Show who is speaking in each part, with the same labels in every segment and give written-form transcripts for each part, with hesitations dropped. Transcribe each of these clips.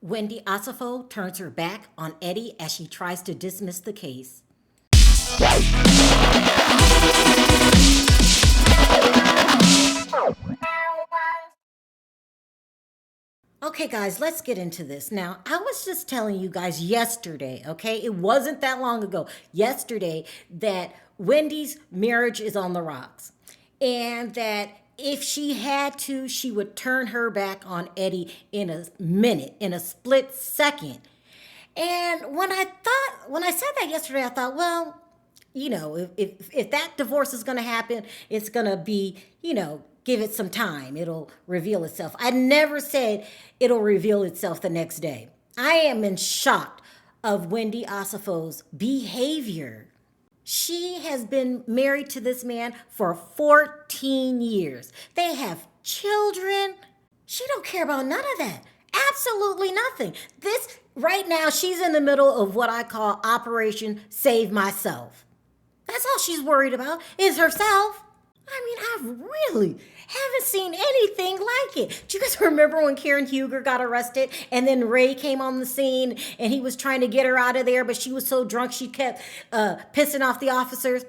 Speaker 1: Wendy Osefo turns her back on Eddie as she tries to dismiss the case. Okay, guys, let's get into this. Now, I was just telling you guys yesterday, okay? It wasn't that long ago, yesterday, that Wendy's marriage is on the rocks. And that if she had to, she would turn her back on Eddie in a minute, in a split second. And when I said that yesterday, I thought, well, if that divorce is going to happen, it's going to be, give it some time. It'll reveal itself. I never said it'll reveal itself the next day. I am in shock of Wendy Osefo's behavior. She has been married to this man for 14 years. They have children. She don't care about none of that. Absolutely nothing. This right now, she's in the middle of what I call Operation Save Myself. That's all she's worried about is herself. I really haven't seen anything like it. Do you guys remember when Karen Huger got arrested and then Ray came on the scene and he was trying to get her out of there, but she was so drunk she kept pissing off the officers?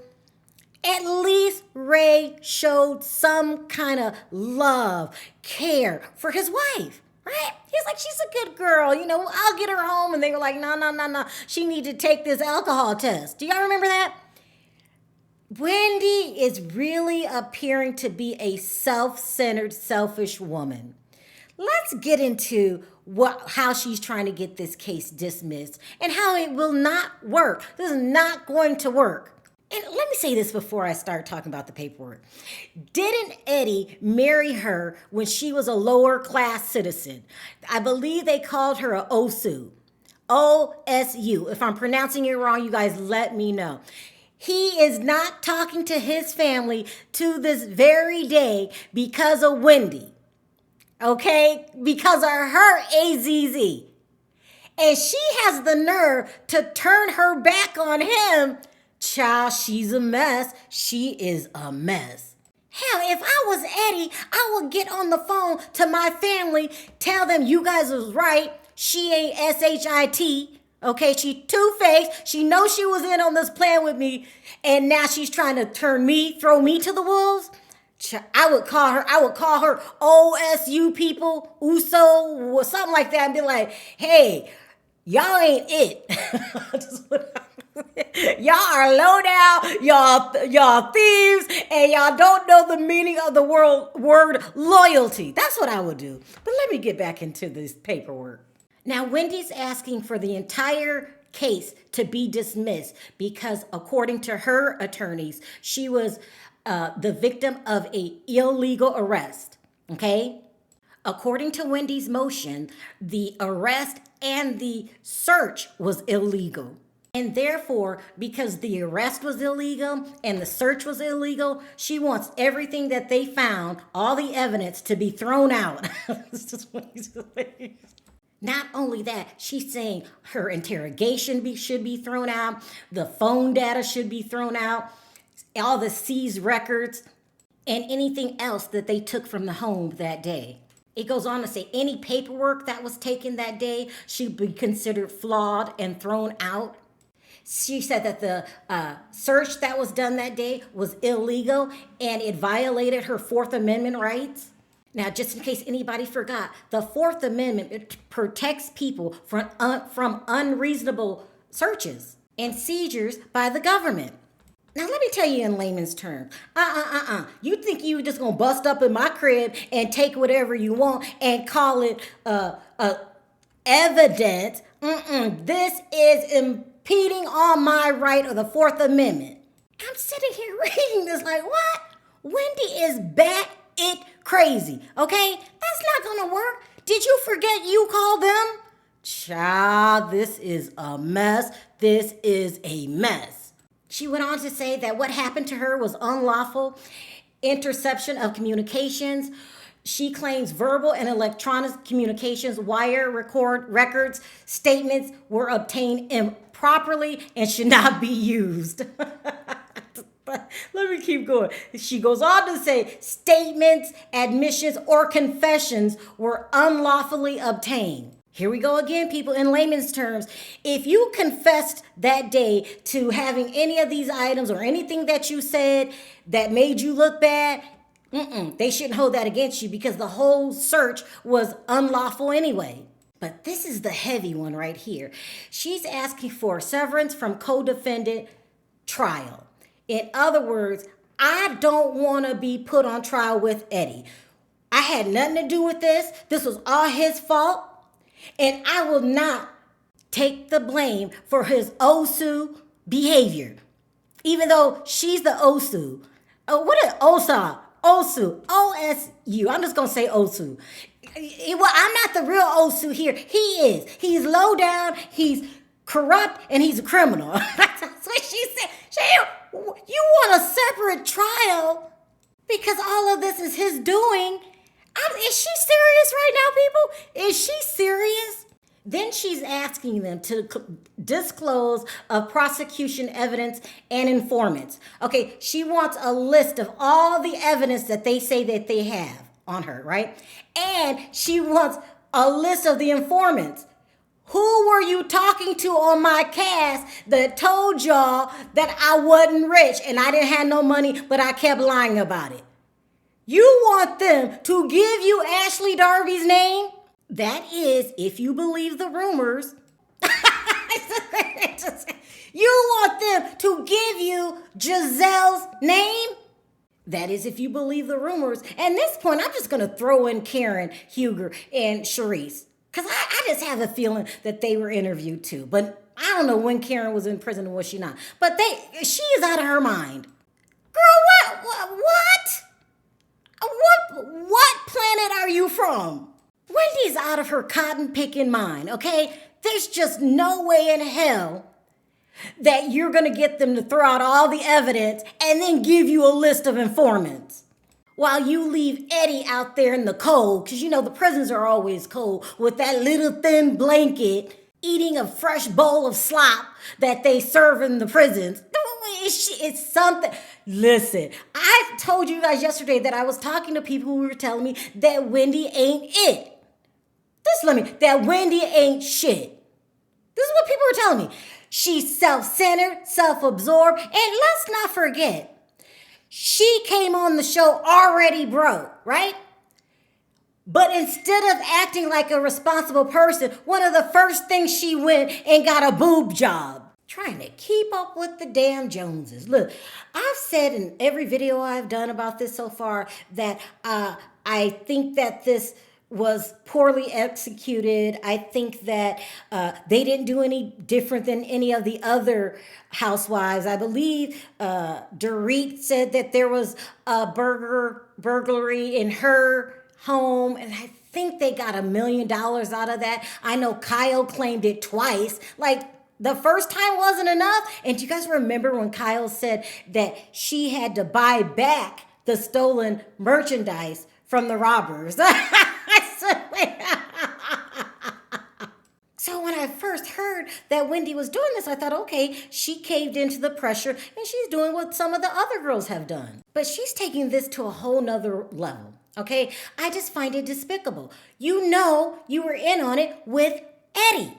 Speaker 1: At least Ray showed some kind of love, care for his wife, right? He's like, she's a good girl, I'll get her home. And they were like, no. She need to take this alcohol test. Do y'all remember that? Wendy is really appearing to be a self-centered, selfish woman. Let's get into how she's trying to get this case dismissed and how it will not work. This is not going to work. And let me say this before I start talking about the paperwork. Didn't Eddie marry her when she was a lower class citizen? I believe they called her a OSU. OSU. If I'm pronouncing it wrong, you guys let me know. He is not talking to his family to this very day because of Wendy. Okay? Because of her AZZ. And she has the nerve to turn her back on him. Child, she's a mess. She is a mess. Hell, if I was Eddie, I would get on the phone to my family, tell them you guys was right. She ain't SHIT. Okay, she two-faced. She knows she was in on this plan with me, and now she's trying to throw me to the wolves. I would call her OSU people, USO, or something like that, and be like, hey, y'all ain't it. Y'all are low down, y'all thieves, and y'all don't know the meaning of the word loyalty. That's what I would do. But let me get back into this paperwork. Now, Wendy's asking for the entire case to be dismissed because, according to her attorneys, she was the victim of an illegal arrest, okay? According to Wendy's motion, the arrest and the search was illegal. And therefore, because the arrest was illegal and the search was illegal, she wants everything that they found, all the evidence, to be thrown out. Not only that, she's saying her interrogation should be thrown out, the phone data should be thrown out, all the seized records, and anything else that they took from the home that day. It goes on to say any paperwork that was taken that day should be considered flawed and thrown out. She said that the search that was done that day was illegal and it violated her Fourth Amendment rights. Now, just in case anybody forgot, the Fourth Amendment, it protects people from unreasonable searches and seizures by the government. Now, let me tell you in layman's terms. You think you just gonna bust up in my crib and take whatever you want and call it evidence? This is impeding on my right of the Fourth Amendment. I'm sitting here reading this like, what? Wendy is bat it crazy, okay? That's not gonna work. Did you forget you called them? Child, this is a mess. This is a mess. She went on to say that what happened to her was unlawful interception of communications. She claims verbal and electronic communications, records, statements were obtained improperly and should not be used. Let me keep going. She goes on to say statements, admissions, or confessions were unlawfully obtained. Here we go again, people, in layman's terms. If you confessed that day to having any of these items or anything that you said that made you look bad, they shouldn't hold that against you because the whole search was unlawful anyway. But this is the heavy one right here. She's asking for severance from co-defendant trial. In other words, I don't want to be put on trial with Eddie. I had nothing to do with this. This was all his fault. And I will not take the blame for his OSU behavior. Even though she's the OSU. What is OSA? OSU. OSU. I'm just going to say OSU. Well, I'm not the real OSU here. He is. He's low down. He's corrupt. And he's a criminal. That's what she said. You want a separate trial because all of this is his doing. Is she serious right now, people? Is she serious? Then she's asking them to disclose of prosecution evidence and informants. Okay, she wants a list of all the evidence that they say that they have on her, right? And she wants a list of the informants. Who were you talking to on my cast that told y'all that I wasn't rich and I didn't have no money, but I kept lying about it? You want them to give you Ashley Darby's name? That is, if you believe the rumors. You want them to give you Giselle's name? That is, if you believe the rumors. At this point, I'm just going to throw in Karen, Huger, and Charisse. Because I just have a feeling that they were interviewed too. But I don't know when Karen was in prison or was she not. But she is out of her mind. Girl, what? What planet are you from? Wendy's out of her cotton-picking mind, okay? There's just no way in hell that you're going to get them to throw out all the evidence and then give you a list of informants. While you leave Eddie out there in the cold, because you know the prisons are always cold, with that little thin blanket, eating a fresh bowl of slop that they serve in the prisons. It's something. Listen, I told you guys yesterday that I was talking to people who were telling me that Wendy ain't it. That Wendy ain't shit. This is what people were telling me. She's self-centered, self-absorbed, and let's not forget, she came on the show already broke, right? But instead of acting like a responsible person, one of the first things she went and got a boob job. Trying to keep up with the damn Joneses. Look, I've said in every video I've done about this so far that I think that this was poorly executed. I think that they didn't do any different than any of the other housewives. I believe Dorit said that there was a burglary in her home, and I think they got $1 million out of that. I know Kyle claimed it twice. Like, the first time wasn't enough. And do you guys remember when Kyle said that she had to buy back the stolen merchandise from the robbers? So when I first heard that Wendy was doing this, I thought, okay, she caved into the pressure and she's doing what some of the other girls have done. But she's taking this to a whole nother level, okay? I just find it despicable. You know you were in on it with Eddie.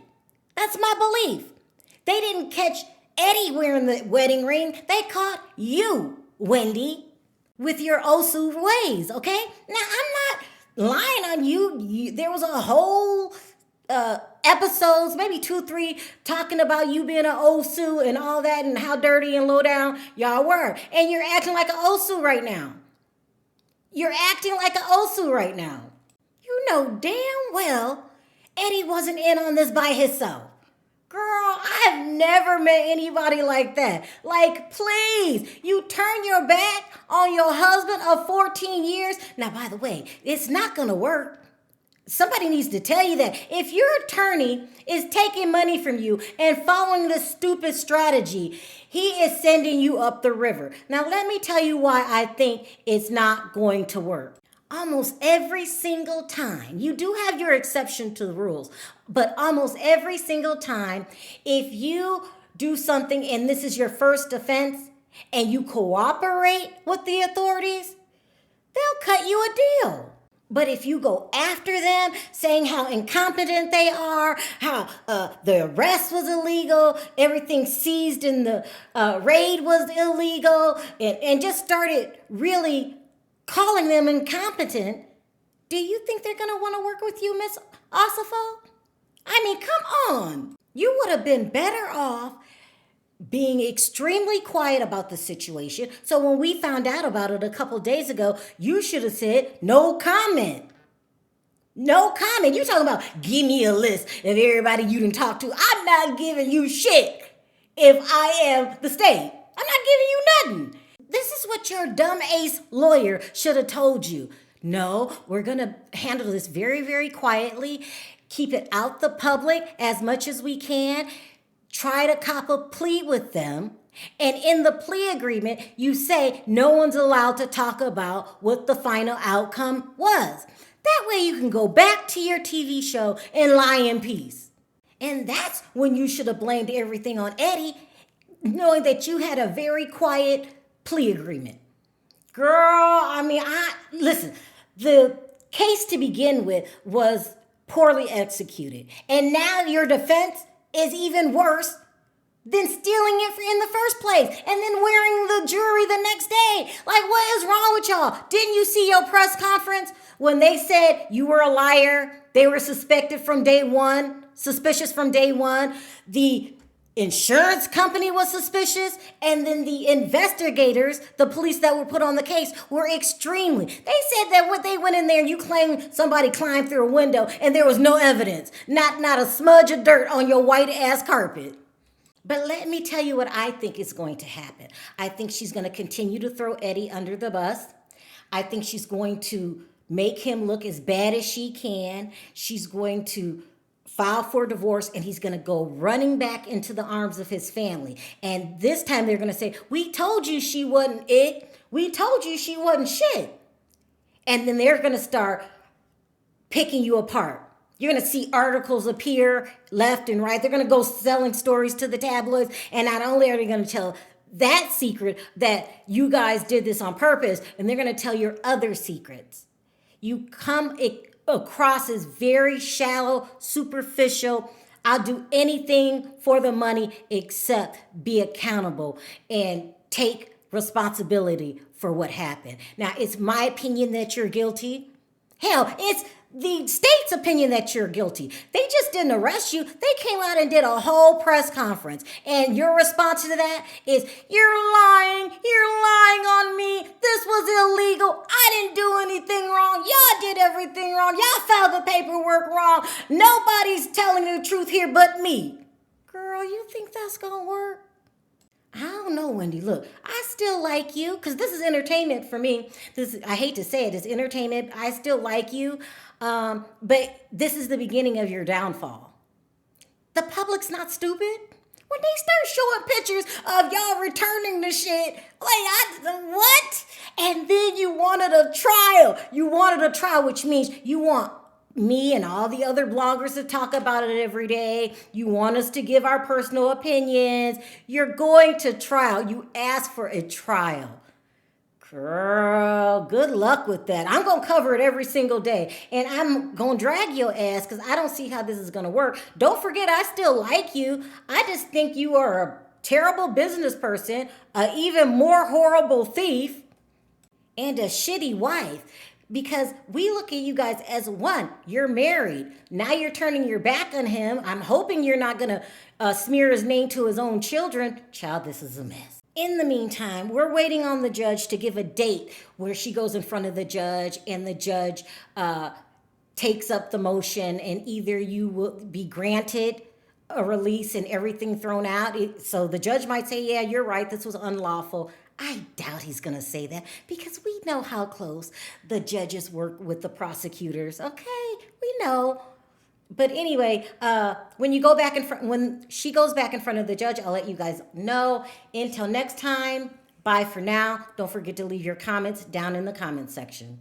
Speaker 1: That's my belief. They didn't catch Eddie wearing the wedding ring. They caught you, Wendy, with your Osu ways, okay? Now, I'm not lying on you. There was a whole episodes, maybe 2, 3, talking about you being an Osu and all that and how dirty and low down y'all were. And you're acting like an Osu right now. You're acting like an Osu right now. You know damn well Eddie wasn't in on this by himself. Girl, I've never met anybody like that. Like, please, you turn your back on your husband of 14 years. Now, by the way, it's not going to work. Somebody needs to tell you that. If your attorney is taking money from you and following this stupid strategy, he is sending you up the river. Now, let me tell you why I think it's not going to work. Almost every single time, you do have your exception to the rules, but almost every single time, if you do something and this is your first offense and you cooperate with the authorities, they'll cut you a deal. But if you go after them, saying how incompetent they are, how the arrest was illegal, everything seized in the raid was illegal, and just started really calling them incompetent, do you think they're going to want to work with you, Miss Osefo? I mean, come on. You would have been better off being extremely quiet about the situation. So when we found out about it a couple days ago, you should have said no comment. No comment. You talking about give me a list of everybody you done talk to. I'm not giving you shit if I am the state. I'm not giving you nothing. This is what your dumb ace lawyer should have told you. No, we're going to handle this very, very quietly. Keep it out the public as much as we can. Try to cop a plea with them. And in the plea agreement, you say no one's allowed to talk about what the final outcome was. That way you can go back to your TV show and lie in peace. And that's when you should have blamed everything on Eddie, knowing that you had a very quiet plea agreement. Girl, listen, the case to begin with was poorly executed. And now your defense is even worse than stealing it in the first place and then wearing the jewelry the next day. Like, what is wrong with y'all? Didn't you see your press conference when they said you were a liar? They were suspicious from day one. The insurance company was suspicious, and then the investigators, the police that were put on the case, were extremely. They said that when they went in there, you claimed somebody climbed through a window, and there was no evidence, not a smudge of dirt on your white ass carpet. But let me tell you what I think is going to happen. I think she's going to continue to throw Eddie under the bus. I think she's going to make him look as bad as she can. She's going to file for divorce, and he's going to go running back into the arms of his family. And this time they're going to say, we told you she wasn't it. We told you she wasn't shit. And then they're going to start picking you apart. You're going to see articles appear left and right. They're going to go selling stories to the tabloids. And not only are they going to tell that secret that you guys did this on purpose, and they're going to tell your other secrets. You come across as very shallow, superficial. I'll do anything for the money except be accountable and take responsibility for what happened. Now, it's my opinion that you're guilty. Hell, it's the state's opinion that you're guilty. They just didn't arrest you. They came out and did a whole press conference. And your response to that is, you're lying. You're lying on me. This was illegal. I didn't do anything wrong. Y'all did everything wrong. Y'all filed the paperwork wrong. Nobody's telling the truth here but me. Girl, you think that's going to work? I don't know, Wendy. Look, I still like you because this is entertainment for me. I hate to say it, it's entertainment. I still like you. But this is the beginning of your downfall. The public's not stupid. When they start showing pictures of y'all returning the shit, what? And then you wanted a trial. You wanted a trial, which means you want me and all the other bloggers to talk about it every day. You want us to give our personal opinions. You're going to trial. You ask for a trial. Girl, good luck with that. I'm going to cover it every single day. And I'm going to drag your ass because I don't see how this is going to work. Don't forget, I still like you. I just think you are a terrible business person, an even more horrible thief, and a shitty wife. Because we look at you guys as one. You're married. Now you're turning your back on him. I'm hoping you're not going to smear his name to his own children. Child, this is a mess. In the meantime, we're waiting on the judge to give a date where she goes in front of the judge and the judge takes up the motion, and either you will be granted a release and everything thrown out. So the judge might say, yeah, you're right, this was unlawful. I doubt he's going to say that because we know how close the judges work with the prosecutors. Okay, we know. But anyway, when she goes back in front of the judge, I'll let you guys know. Until next time, bye for now. Don't forget to leave your comments down in the comment section.